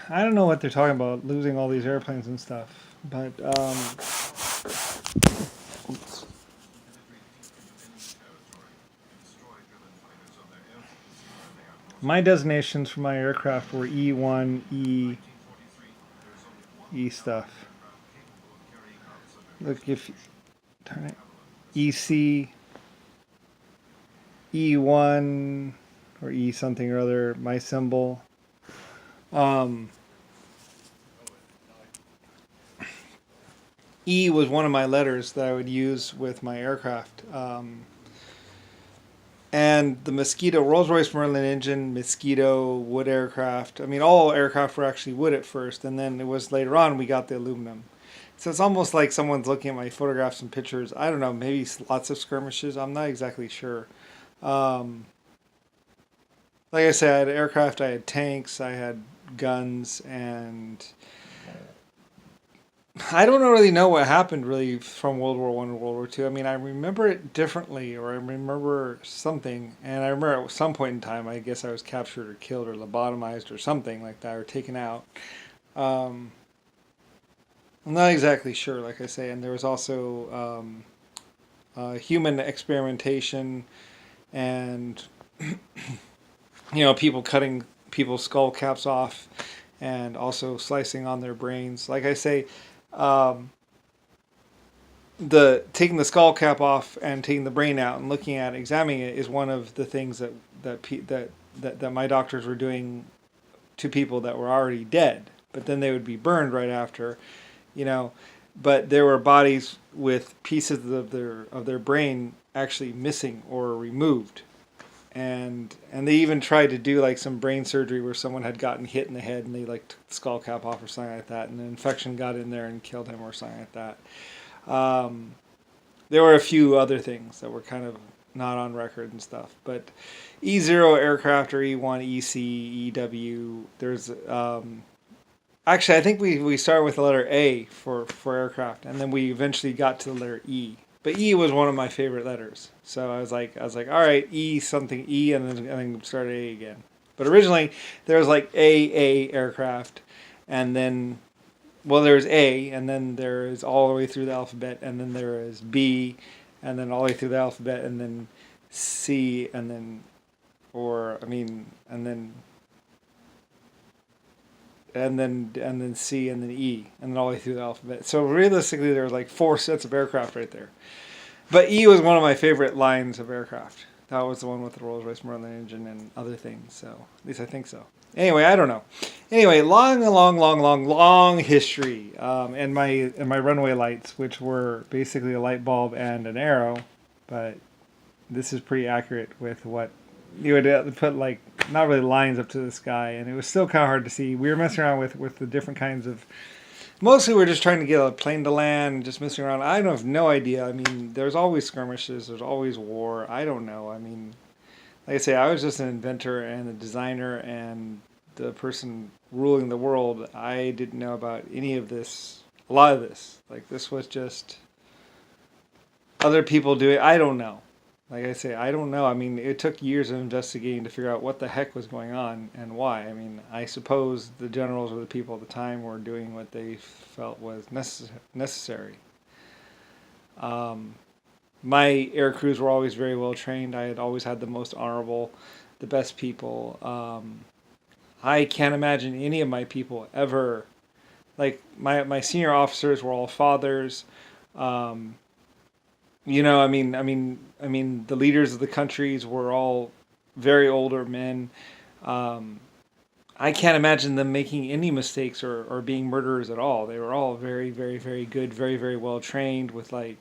I don't know what they're talking about, losing all these airplanes and stuff. But my designations for my aircraft were E1, E stuff. Look, if turn it EC, E1, or E something or other, my symbol. Um, E was one of my letters that I would use with my aircraft. And the Mosquito, Rolls-Royce Merlin engine, Mosquito, wood aircraft. I mean, all aircraft were actually wood at first, and then it was later on we got the aluminum. So it's almost like someone's looking at my photographs and pictures. I don't know, maybe lots of skirmishes. I'm not exactly sure. Um, like I said, I had aircraft, I had tanks, I had guns, and I don't really know what happened really from World War One to World War Two. I mean, I remember it differently, or I remember something, and I remember at some point in time, I guess I was captured or killed or lobotomized or something like that, or taken out. Um, I'm not exactly sure, like I say, and there was also human experimentation and people cutting people's skull caps off and also slicing on their brains. Like I say, um, the taking the skull cap off and taking the brain out and looking at it, examining it is one of the things that my doctors were doing to people that were already dead. But then they would be burned right after, you know. But there were bodies with pieces of their brain actually missing or removed, and they even tried to do like some brain surgery where someone had gotten hit in the head and they like took the skull cap off or something like that, and an infection got in there and killed him or something like that. Um, there were a few other things that were kind of not on record and stuff, but E0 aircraft or E1, EC, EW. There's actually I think we started with the letter A for aircraft, and then we eventually got to the letter E. But E was one of my favorite letters, so I was like, all right, E something E, and then start A again. But originally there was like A aircraft, and then there's A, and then there is all the way through the alphabet, and then there is B, and then all the way through the alphabet, and then C, and then, or I mean, and then C, and then E, and then all the way through the alphabet. So realistically, there was like four sets of aircraft right there. But E was one of my favorite lines of aircraft. That was the one with the Rolls-Royce Merlin engine and other things. So at least I think so. Anyway, I don't know. Anyway, long history. And my runway lights, which were basically a light bulb and an arrow, but this is pretty accurate with what you would put, like not really lines up to the sky, and it was still kind of hard to see. We were messing around with the different kinds of. Mostly, we're just trying to get a plane to land, just messing around. I don't have no idea. I mean, there's always skirmishes. There's always war. I don't know. I mean, like I say, I was just an inventor and a designer and the person ruling the world. I didn't know about any of this. A lot of this, like this, was just other people doing. I don't know. Like I say, I don't know. I mean, it took years of investigating to figure out what the heck was going on and why. I mean, I suppose the generals or the people at the time were doing what they felt was necessary. Um, my air crews were always very well trained. I had always had the most honorable, the best people. I can't imagine any of my people ever, like my senior officers were all fathers. Um, the leaders of the countries were all very older men. Um, I can't imagine them making any mistakes or being murderers at all. They were all very, very, very good, very, very well trained with like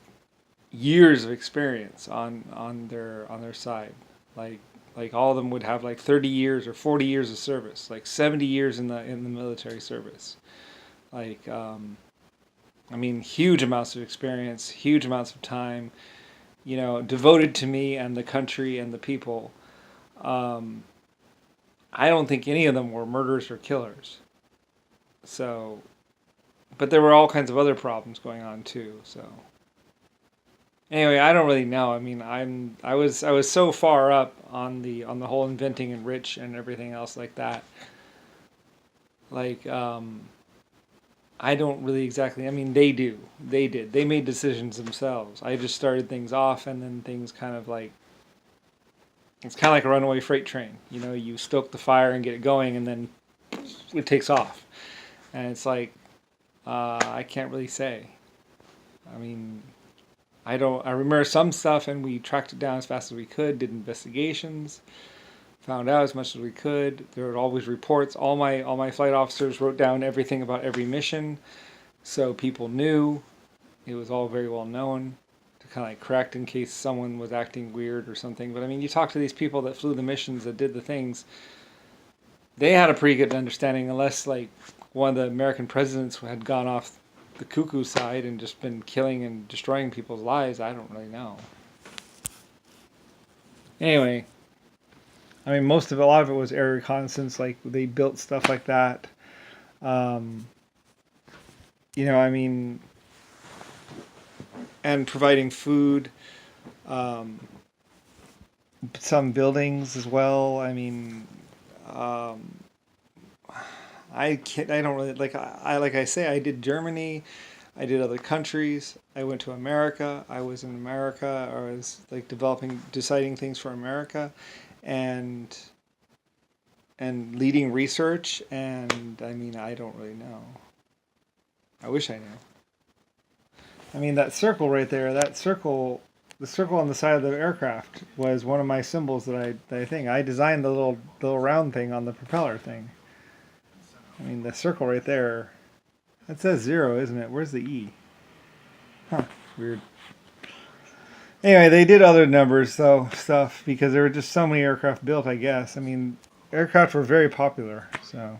years of experience on their side. Like like all of them would have like 30 years or 40 years of service, like 70 years in the military service. Like I mean, huge amounts of experience, huge amounts of time, devoted to me and the country and the people. Um, I don't think any of them were murderers or killers. So, but there were all kinds of other problems going on too. So, anyway, I don't really know. I mean, I was so far up on the whole inventing and rich and everything else like that. Like, I don't really exactly. I mean, they do. They did. They made decisions themselves. I just started things off, and then things kind of like it's kind of like a runaway freight train. You know, you stoke the fire and get it going, and then it takes off. And it's like I can't really say. I mean, I don't. I remember some stuff, and we tracked it down as fast as we could. Did investigations, found out as much as we could. There were always reports. All my flight officers wrote down everything about every mission, so people knew. It was all very well known to kind of like correct in case someone was acting weird or something. But I mean, you talk to these people that flew the missions, that did the things. They had a pretty good understanding, unless like one of the American presidents had gone off the cuckoo side and just been killing and destroying people's lives. I don't really know. Anyway, I mean, a lot of it was air reconnaissance. Like they built stuff like that. Um, I mean, and providing food. Um, some buildings as well. I mean, um, I don't really like I say I did Germany, I did other countries. I went to America. I was in America. I was like deciding things for America, and leading research. And I mean, I don't really know. I wish I knew. I mean, that circle right there, the circle on the side of the aircraft was one of my symbols that I think I designed the little round thing on the propeller thing. I mean, the circle right there, that says 0, isn't it? Where's the E? Huh, weird. Anyway, they did other numbers, though, stuff, because there were just so many aircraft built, I guess. I mean, aircraft were very popular, so.